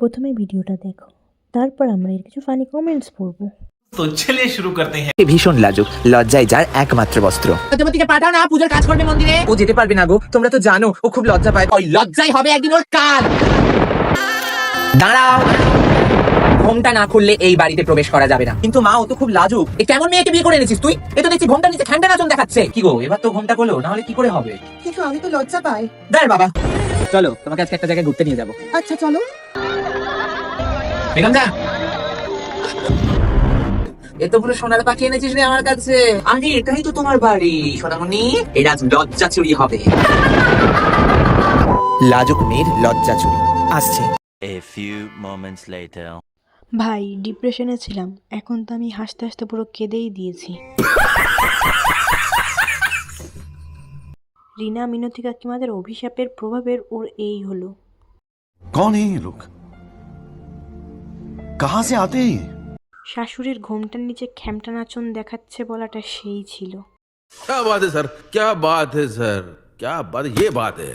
প্রথমে ভিডিওটা দেখো, তারপর আমরা এর কিছু ফানি কমেন্টস পড়বো। তো চলিए শুরু করতে हैं। ভীষণ লাজুক, লজ্জায় যার একমাত্র বস্ত্র। সত্যবতীকে পাঠাও না, পূজার কাজ করবে মন্দিরে। ও যেতে পারবে না গো, তোমরা তো জানো ও খুব লজ্জা পায়। ওই লজ্জাই হবে একদিন ওর কাজ। দাঁড়াও, ঘোমটা না খুললে এই বাড়িতে প্রবেশ করা যাবে না। কিন্তু মা, ও তো খুব লাজুক। এ কেমন মেয়েকে বিয়ে করে এনেছিস তুই? এ তো দেখছি ঘোমটা নিচে খ্যান্ডা নাচন দেখাচ্ছে। কি গো, এবার তো ঘোমটা খোলো, না হলে কি করে হবে? কিন্তু আমি তো লজ্জা পাই। দাঁড় বাবা, চলো তোমাকে আজকে একটা জায়গায় ঘুরতে নিয়ে যাবো। আচ্ছা চলো। বেগম যা, এ তো পুরো সোনার পাখি এনেছিস রে আমার কাছে। আরে এটাই তো তোমার বাড়ি সোনামণি। এটা আজ লজ্জা চুরি হবে। লাজুক মেয়ের লজ্জা চুরি আসছে। A few moments later. ভাই, ডিপ্রেশনে ছিলাম, এখন তো আমি হাসতে হাসতে পুরো কেঁদেই দিয়েছি। রিনা মিনতি কাকিমাদের অভিশাপের প্রভাবের ওর এই হলো। कौन है ये लोग? कहाँ से आते हैं ये? শাশুড়ির ঘোমটার নিচে খ্যামটা নাচন দেখাচ্ছে বলাটা সেই ছিল। क्या बात है सर, क्या बात है सर, क्या बात, ये बात है।